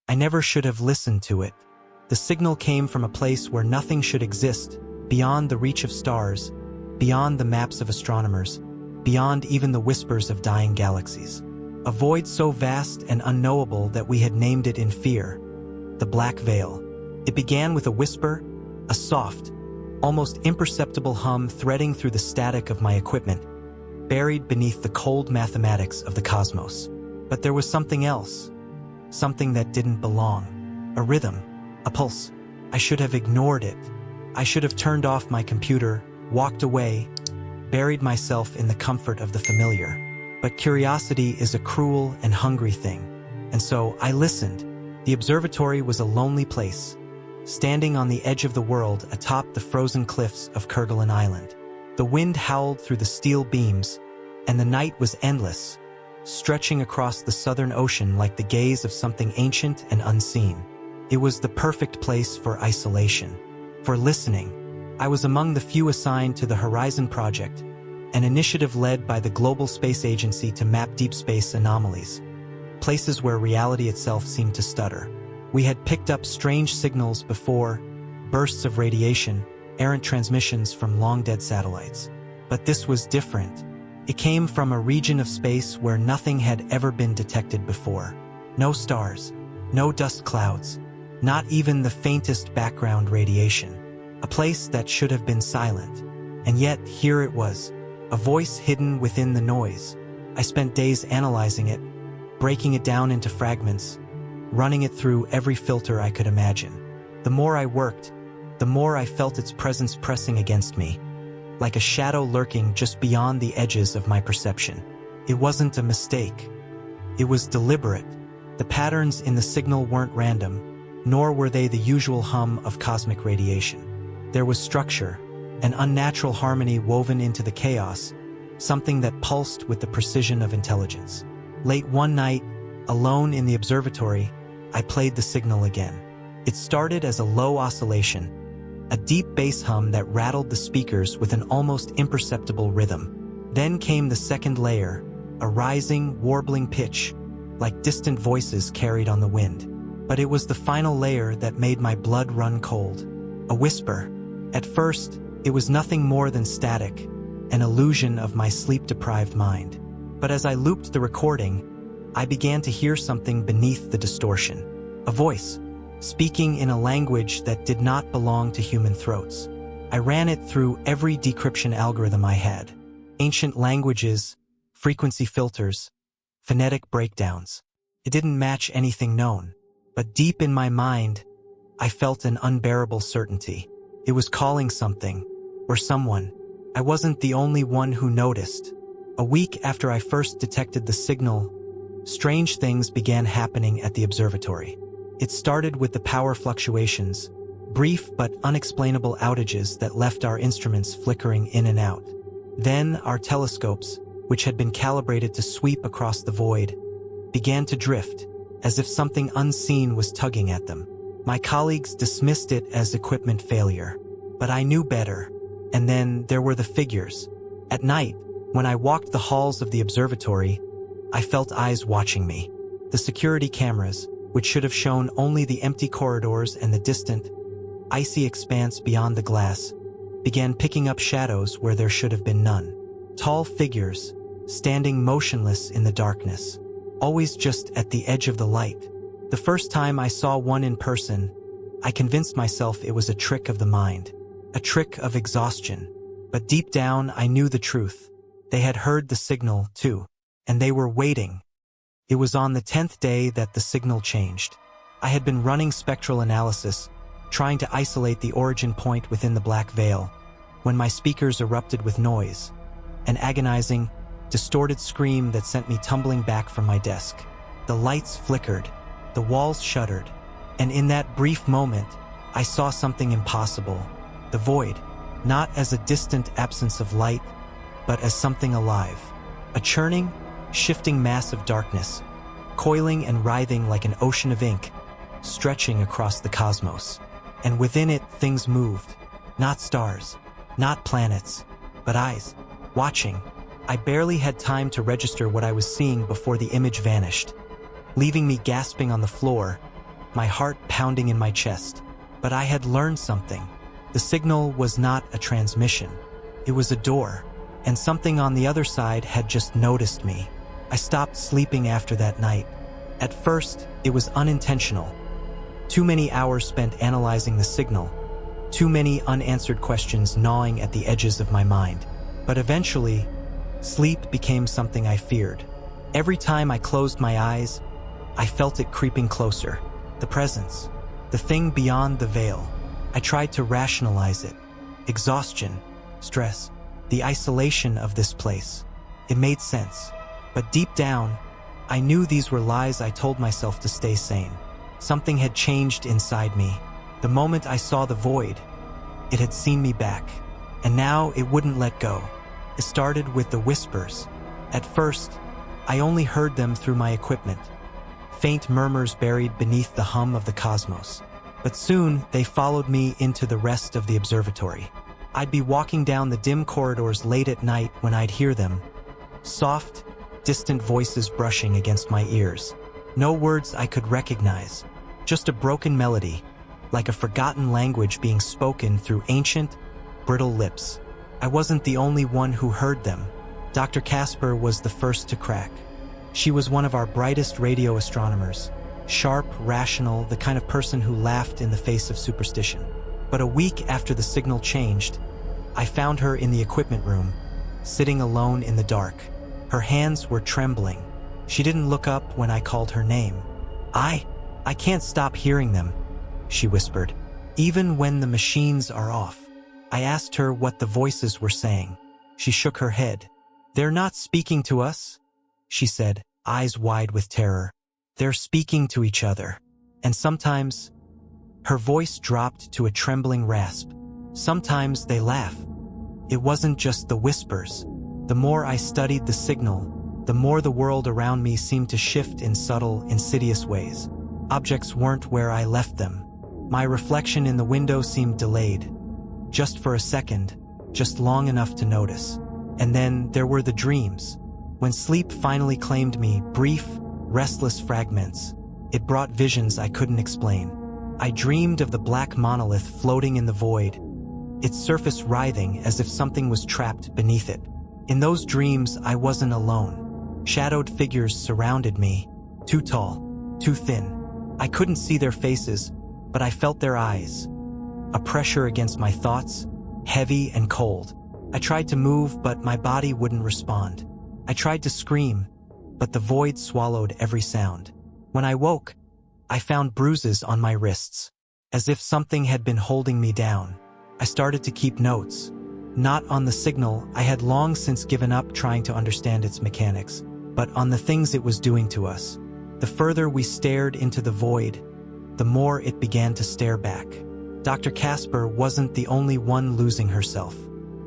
I never should have listened to it. The signal came from a place where nothing should exist, beyond the reach of stars, beyond the maps of astronomers, beyond even the whispers of dying galaxies. A void so vast and unknowable that we had named it in fear, the Black Veil. It began with a whisper, a soft, almost imperceptible hum threading through the static of my equipment, buried beneath the cold mathematics of the cosmos. But there was something else, something that didn't belong. A rhythm, a pulse. I should have ignored it. I should have turned off my computer, walked away, buried myself in the comfort of the familiar. But curiosity is a cruel and hungry thing. And so I listened. The observatory was a lonely place, standing on the edge of the world atop the frozen cliffs of Kerguelen Island. The wind howled through the steel beams, and the night was endless, stretching across the southern ocean like the gaze of something ancient and unseen. It was the perfect place for isolation, for listening. I was among the few assigned to the Horizon Project, an initiative led by the Global Space Agency to map deep space anomalies, places where reality itself seemed to stutter. We had picked up strange signals before, bursts of radiation, errant transmissions from long-dead satellites. But this was different. It came from a region of space where nothing had ever been detected before. No stars, no dust clouds, not even the faintest background radiation. A place that should have been silent. And yet, here it was, a voice hidden within the noise. I spent days analyzing it, breaking it down into fragments, running it through every filter I could imagine. The more I worked, the more I felt its presence pressing against me, like a shadow lurking just beyond the edges of my perception. It wasn't a mistake. It was deliberate. The patterns in the signal weren't random, nor were they the usual hum of cosmic radiation. There was structure, an unnatural harmony woven into the chaos, something that pulsed with the precision of intelligence. Late one night, alone in the observatory, I played the signal again. It started as a low oscillation, a deep bass hum that rattled the speakers with an almost imperceptible rhythm. Then came the second layer, a rising, warbling pitch, like distant voices carried on the wind. But it was the final layer that made my blood run cold. A whisper. At first, it was nothing more than static, an illusion of my sleep-deprived mind. But as I looped the recording, I began to hear something beneath the distortion. A voice, speaking in a language that did not belong to human throats. I ran it through every decryption algorithm I had. Ancient languages, frequency filters, phonetic breakdowns. It didn't match anything known. But deep in my mind, I felt an unbearable certainty. It was calling something, or someone. I wasn't the only one who noticed. A week after I first detected the signal, strange things began happening at the observatory. It started with the power fluctuations, brief but unexplainable outages that left our instruments flickering in and out. Then our telescopes, which had been calibrated to sweep across the void, began to drift, as if something unseen was tugging at them. My colleagues dismissed it as equipment failure, but I knew better. And then there were the figures. At night, when I walked the halls of the observatory, I felt eyes watching me. The security cameras, which should have shown only the empty corridors and the distant, icy expanse beyond the glass, began picking up shadows where there should have been none. Tall figures, standing motionless in the darkness, always just at the edge of the light. The first time I saw one in person, I convinced myself it was a trick of the mind, a trick of exhaustion. But deep down, I knew the truth. They had heard the signal, too, and they were waiting. It was on the 10th day that the signal changed. I had been running spectral analysis, trying to isolate the origin point within the Black Veil, when my speakers erupted with noise, an agonizing, distorted scream that sent me tumbling back from my desk. The lights flickered, the walls shuddered, and in that brief moment, I saw something impossible. The void, not as a distant absence of light, but as something alive. A churning, shifting mass of darkness, coiling and writhing like an ocean of ink, stretching across the cosmos. And within it, things moved. Not stars, not planets, but eyes, watching. I barely had time to register what I was seeing before the image vanished, leaving me gasping on the floor, my heart pounding in my chest. But I had learned something. The signal was not a transmission. It was a door, and something on the other side had just noticed me. I stopped sleeping after that night. At first, it was unintentional. Too many hours spent analyzing the signal. Too many unanswered questions gnawing at the edges of my mind. But eventually, sleep became something I feared. Every time I closed my eyes, I felt it creeping closer. The presence. The thing beyond the veil. I tried to rationalize it. Exhaustion. Stress. The isolation of this place. It made sense. But deep down, I knew these were lies I told myself to stay sane. Something had changed inside me. The moment I saw the void, it had seen me back. And now it wouldn't let go. It started with the whispers. At first, I only heard them through my equipment. Faint murmurs buried beneath the hum of the cosmos. But soon, they followed me into the rest of the observatory. I'd be walking down the dim corridors late at night when I'd hear them. Soft, distant voices brushing against my ears. No words I could recognize. Just a broken melody, like a forgotten language being spoken through ancient, brittle lips. I wasn't the only one who heard them. Dr. Casper was the first to crack. She was one of our brightest radio astronomers. Sharp, rational, the kind of person who laughed in the face of superstition. But a week after the signal changed, I found her in the equipment room, sitting alone in the dark. Her hands were trembling. She didn't look up when I called her name. I can't stop hearing them, she whispered. Even when the machines are off. I asked her what the voices were saying. She shook her head. They're not speaking to us, she said, eyes wide with terror. They're speaking to each other. And sometimes, her voice dropped to a trembling rasp. Sometimes they laugh. It wasn't just the whispers. The more I studied the signal, the more the world around me seemed to shift in subtle, insidious ways. Objects weren't where I left them. My reflection in the window seemed delayed. Just for a second, just long enough to notice. And then there were the dreams. When sleep finally claimed me, brief, restless fragments, it brought visions I couldn't explain. I dreamed of the black monolith floating in the void, its surface writhing as if something was trapped beneath it. In those dreams, I wasn't alone. Shadowed figures surrounded me, too tall, too thin. I couldn't see their faces, but I felt their eyes. A pressure against my thoughts, heavy and cold. I tried to move, but my body wouldn't respond. I tried to scream, but the void swallowed every sound. When I woke, I found bruises on my wrists, as if something had been holding me down. I started to keep notes. Not on the signal, I had long since given up trying to understand its mechanics, but on the things it was doing to us. The further we stared into the void, the more it began to stare back. Dr. Casper wasn't the only one losing herself.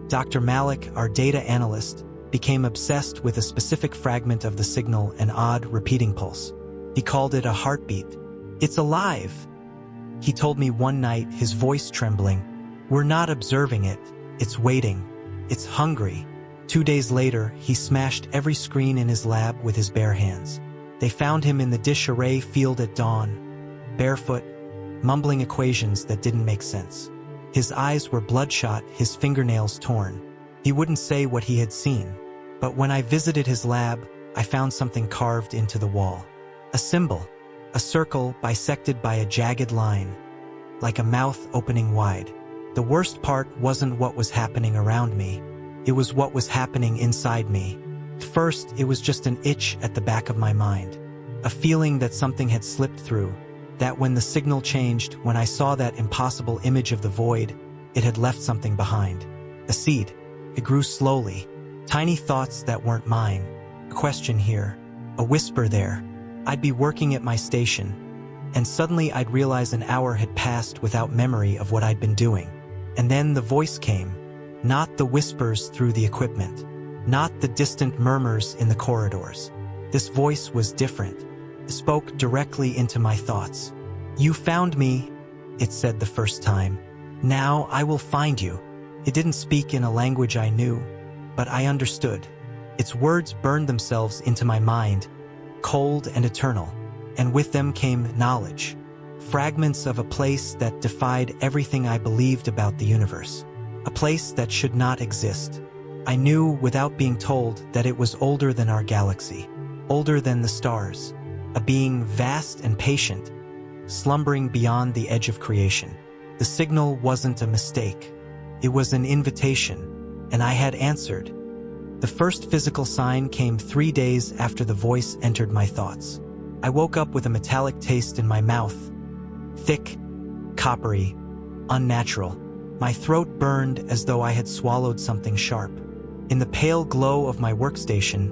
Dr. Malik, our data analyst, became obsessed with a specific fragment of the signal, an odd, repeating pulse. He called it a heartbeat. It's alive, he told me one night, his voice trembling. We're not observing it. It's waiting. It's hungry. 2 days later, he smashed every screen in his lab with his bare hands. They found him in the disarray field at dawn, barefoot, mumbling equations that didn't make sense. His eyes were bloodshot, his fingernails torn. He wouldn't say what he had seen. But when I visited his lab, I found something carved into the wall. A symbol, a circle bisected by a jagged line, like a mouth opening wide. The worst part wasn't what was happening around me. It was what was happening inside me. First, it was just an itch at the back of my mind. A feeling that something had slipped through. That when the signal changed, when I saw that impossible image of the void, it had left something behind. A seed. It grew slowly. Tiny thoughts that weren't mine. A question here. A whisper there. I'd be working at my station, and suddenly I'd realize an hour had passed without memory of what I'd been doing. And then the voice came. Not the whispers through the equipment. Not the distant murmurs in the corridors. This voice was different. It spoke directly into my thoughts. You found me, it said the first time. Now I will find you. It didn't speak in a language I knew, but I understood. Its words burned themselves into my mind, cold and eternal, and with them came knowledge. Fragments of a place that defied everything I believed about the universe. A place that should not exist. I knew, without being told, that it was older than our galaxy. Older than the stars. A being vast and patient, slumbering beyond the edge of creation. The signal wasn't a mistake. It was an invitation, and I had answered. The first physical sign came 3 days after the voice entered my thoughts. I woke up with a metallic taste in my mouth. Thick, coppery, unnatural. My throat burned as though I had swallowed something sharp. In the pale glow of my workstation,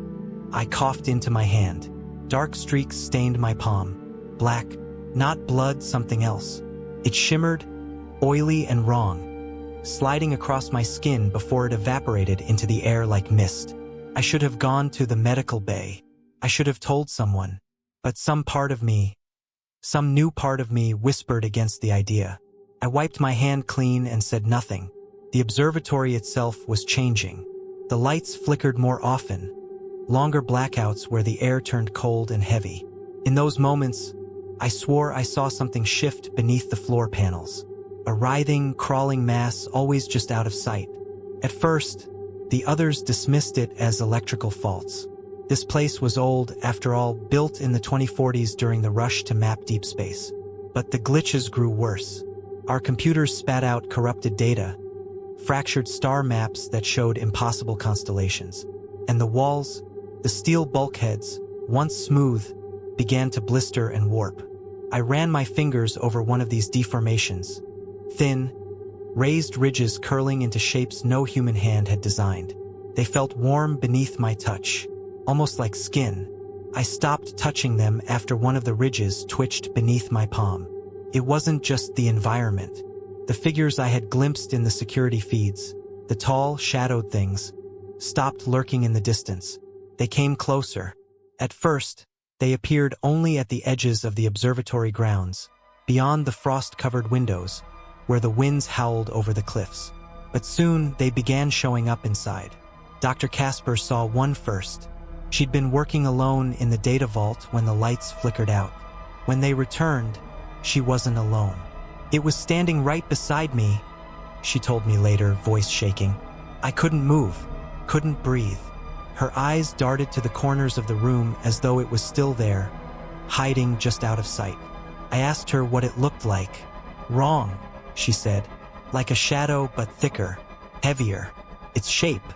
I coughed into my hand. Dark streaks stained my palm. Black, not blood, something else. It shimmered, oily and wrong, sliding across my skin before it evaporated into the air like mist. I should have gone to the medical bay. I should have told someone. But some new part of me whispered against the idea. I wiped my hand clean and said nothing. The observatory itself was changing. The lights flickered more often. Longer blackouts where the air turned cold and heavy. In those moments, I swore I saw something shift beneath the floor panels. A writhing, crawling mass always just out of sight. At first, the others dismissed it as electrical faults. This place was old, after all, built in the 2040s during the rush to map deep space. But the glitches grew worse. Our computers spat out corrupted data, fractured star maps that showed impossible constellations. And the walls, the steel bulkheads, once smooth, began to blister and warp. I ran my fingers over one of these deformations. Thin, raised ridges curling into shapes no human hand had designed. They felt warm beneath my touch, almost like skin. I stopped touching them after one of the ridges twitched beneath my palm. It wasn't just the environment. The figures I had glimpsed in the security feeds, the tall, shadowed things, stopped lurking in the distance. They came closer. At first, they appeared only at the edges of the observatory grounds, beyond the frost-covered windows, where the winds howled over the cliffs. But soon, they began showing up inside. Dr. Casper saw one first. She'd been working alone in the data vault when the lights flickered out. When they returned, she wasn't alone. It was standing right beside me, she told me later, voice shaking. I couldn't move, couldn't breathe. Her eyes darted to the corners of the room as though it was still there, hiding just out of sight. I asked her what it looked like. Wrong, she said. Like a shadow, but thicker, heavier. Its shape.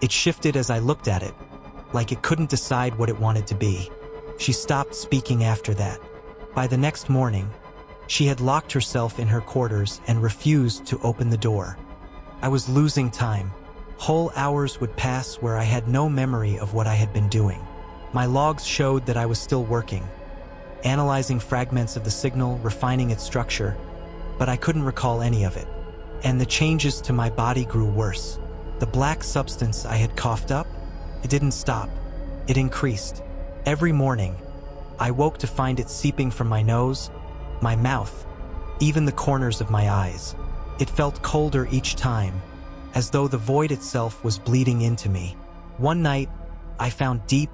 It shifted as I looked at it, like it couldn't decide what it wanted to be. She stopped speaking after that. By the next morning, she had locked herself in her quarters and refused to open the door. I was losing time. Whole hours would pass where I had no memory of what I had been doing. My logs showed that I was still working, analyzing fragments of the signal, refining its structure, but I couldn't recall any of it. And the changes to my body grew worse. The black substance I had coughed up, it didn't stop. It increased. Every morning, I woke to find it seeping from my nose, my mouth, even the corners of my eyes. It felt colder each time, as though the void itself was bleeding into me. One night, I found deep,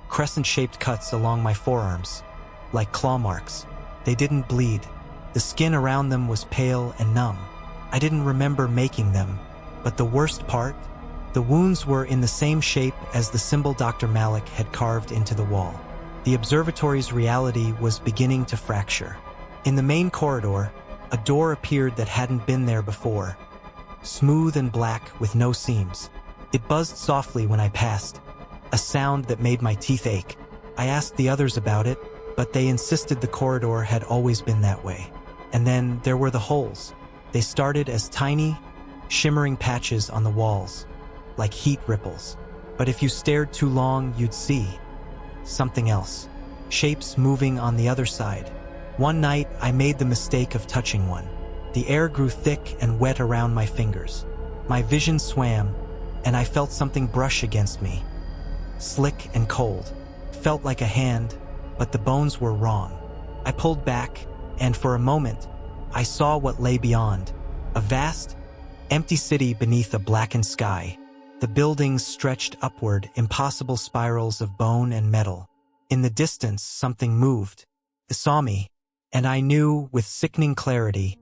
crescent-shaped cuts along my forearms, like claw marks. They didn't bleed. The skin around them was pale and numb. I didn't remember making them, but the worst part, the wounds were in the same shape as the symbol Dr. Malik had carved into the wall. The observatory's reality was beginning to fracture. In the main corridor, a door appeared that hadn't been there before, smooth and black with no seams. It buzzed softly when I passed, a sound that made my teeth ache. I asked the others about it, but they insisted the corridor had always been that way. And then there were the holes. They started as tiny, shimmering patches on the walls, like heat ripples. But if you stared too long, you'd see something else. Shapes moving on the other side. One night, I made the mistake of touching one. The air grew thick and wet around my fingers. My vision swam, and I felt something brush against me. Slick and cold. Felt like a hand, but the bones were wrong. I pulled back, and for a moment, I saw what lay beyond. A vast, empty city beneath a blackened sky. The buildings stretched upward, impossible spirals of bone and metal. In the distance, something moved. It saw me. And I knew, with sickening clarity,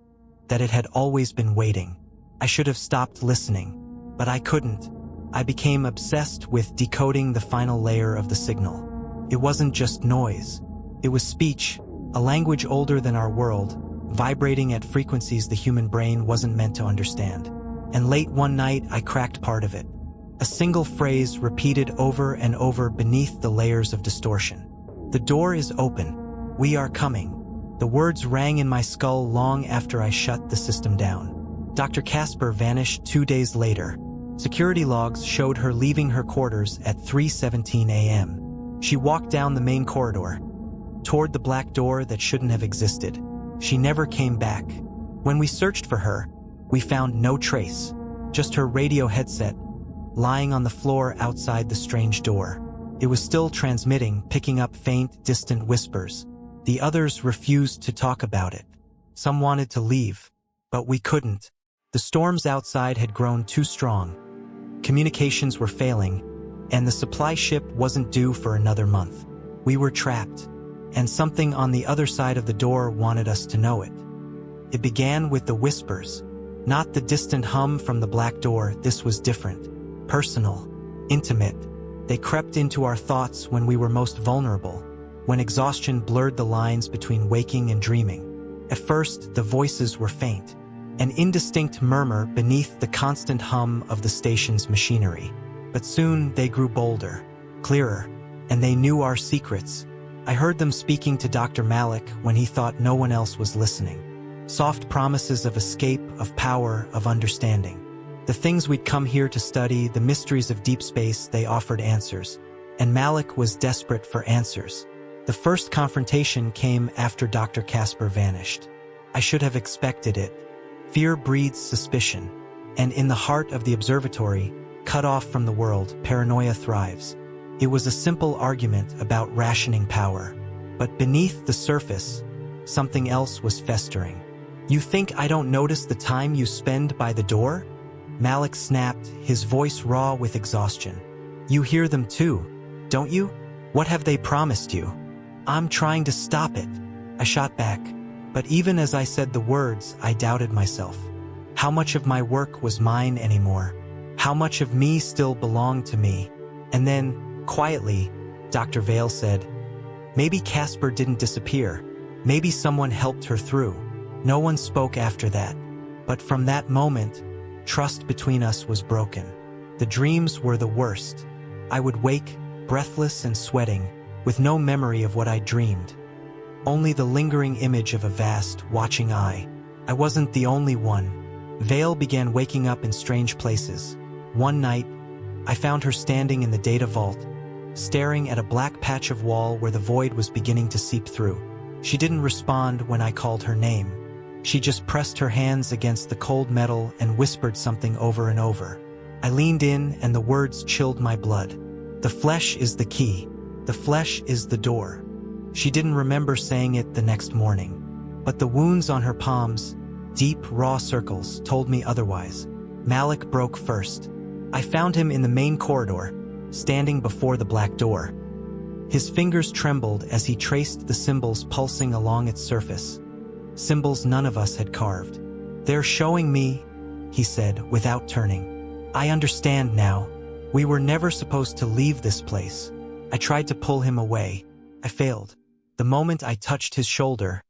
that it had always been waiting. I should have stopped listening, but I couldn't. I became obsessed with decoding the final layer of the signal. It wasn't just noise. It was speech, a language older than our world, vibrating at frequencies the human brain wasn't meant to understand. And late one night, I cracked part of it. A single phrase repeated over and over beneath the layers of distortion. "The door is open. We are coming." The words rang in my skull long after I shut the system down. Dr. Casper vanished 2 days later. Security logs showed her leaving her quarters at 3:17 a.m. She walked down the main corridor, toward the black door that shouldn't have existed. She never came back. When we searched for her, we found no trace, just her radio headset, lying on the floor outside the strange door. It was still transmitting, picking up faint, distant whispers. The others refused to talk about it. Some wanted to leave, but we couldn't. The storms outside had grown too strong. Communications were failing, and the supply ship wasn't due for another month. We were trapped, and something on the other side of the door wanted us to know it. It began with the whispers, not the distant hum from the black door. This was different. Personal, intimate. They crept into our thoughts when we were most vulnerable, when exhaustion blurred the lines between waking and dreaming. At first, the voices were faint, an indistinct murmur beneath the constant hum of the station's machinery. But soon they grew bolder, clearer, and they knew our secrets. I heard them speaking to Dr. Malik when he thought no one else was listening. Soft promises of escape, of power, of understanding. The things we'd come here to study, the mysteries of deep space, they offered answers. And Malik was desperate for answers. The first confrontation came after Dr. Casper vanished. I should have expected it. Fear breeds suspicion. And in the heart of the observatory, cut off from the world, paranoia thrives. It was a simple argument about rationing power. But beneath the surface, something else was festering. "You think I don't notice the time you spend by the door?" Malik snapped, his voice raw with exhaustion. "You hear them too, don't you? What have they promised you?" "I'm trying to stop it," I shot back. But even as I said the words, I doubted myself. How much of my work was mine anymore? How much of me still belonged to me? And then, quietly, Dr. Vale said, "Maybe Casper didn't disappear. Maybe someone helped her through." No one spoke after that. But from that moment, trust between us was broken. The dreams were the worst. I would wake, breathless and sweating, with no memory of what I dreamed. Only the lingering image of a vast, watching eye. I wasn't the only one. Vale began waking up in strange places. One night, I found her standing in the data vault, staring at a black patch of wall where the void was beginning to seep through. She didn't respond when I called her name. She just pressed her hands against the cold metal and whispered something over and over. I leaned in, and the words chilled my blood. "The flesh is the key. The flesh is the door." She didn't remember saying it the next morning. But the wounds on her palms, deep, raw circles, told me otherwise. Malik broke first. I found him in the main corridor, standing before the black door. His fingers trembled as he traced the symbols pulsing along its surface. Symbols none of us had carved. "They're showing me," he said, without turning. "I understand now. We were never supposed to leave this place." I tried to pull him away. I failed. The moment I touched his shoulder,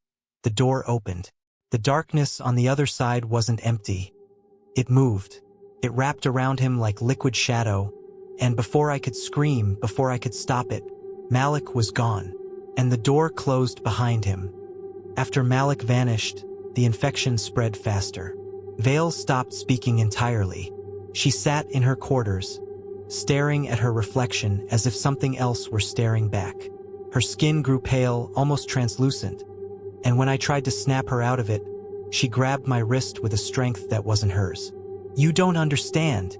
the door opened. The darkness on the other side wasn't empty. It moved. It wrapped around him like liquid shadow, and before I could scream, before I could stop it, Malik was gone, and the door closed behind him. After Malik vanished, the infection spread faster. Vale stopped speaking entirely. She sat in her quarters, staring at her reflection as if something else were staring back. Her skin grew pale, almost translucent, and when I tried to snap her out of it, she grabbed my wrist with a strength that wasn't hers. "You don't understand,"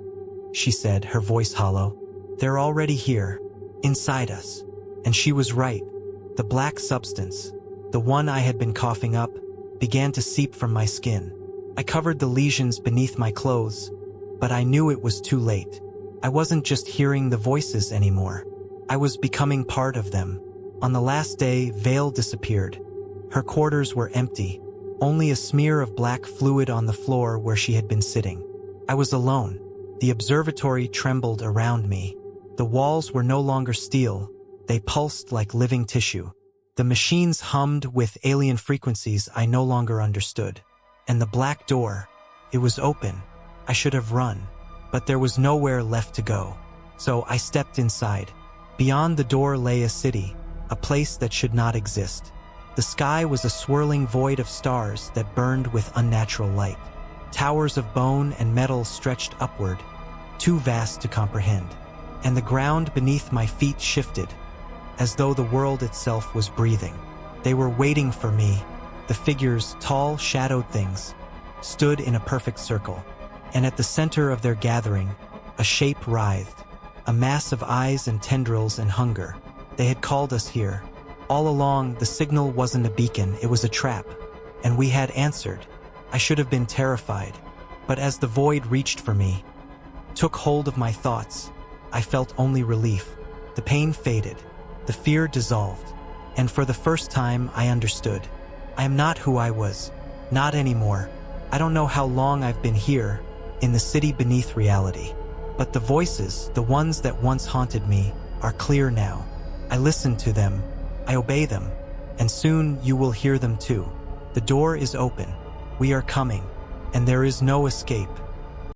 she said, her voice hollow. "They're already here, inside us." And she was right. The black substance, the one I had been coughing up, began to seep from my skin. I covered the lesions beneath my clothes, but I knew it was too late. I wasn't just hearing the voices anymore. I was becoming part of them. On the last day, Vale disappeared. Her quarters were empty, only a smear of black fluid on the floor where she had been sitting. I was alone. The observatory trembled around me. The walls were no longer steel, they pulsed like living tissue. The machines hummed with alien frequencies I no longer understood. And the black door, it was open. I should have run, but there was nowhere left to go. So I stepped inside. Beyond the door lay a city, a place that should not exist. The sky was a swirling void of stars that burned with unnatural light. Towers of bone and metal stretched upward, too vast to comprehend. And the ground beneath my feet shifted, as though the world itself was breathing. They were waiting for me. The figures, tall, shadowed things, stood in a perfect circle. And at the center of their gathering, a shape writhed, a mass of eyes and tendrils and hunger. They had called us here. All along, the signal wasn't a beacon, it was a trap. And we had answered. I should have been terrified. But as the void reached for me, took hold of my thoughts, I felt only relief. The pain faded. The fear dissolved. And for the first time, I understood. I am not who I was. Not anymore. I don't know how long I've been here, in the city beneath reality. But the voices, the ones that once haunted me, are clear now. I listen to them. I obey them. And soon you will hear them too. The door is open. We are coming. And there is no escape.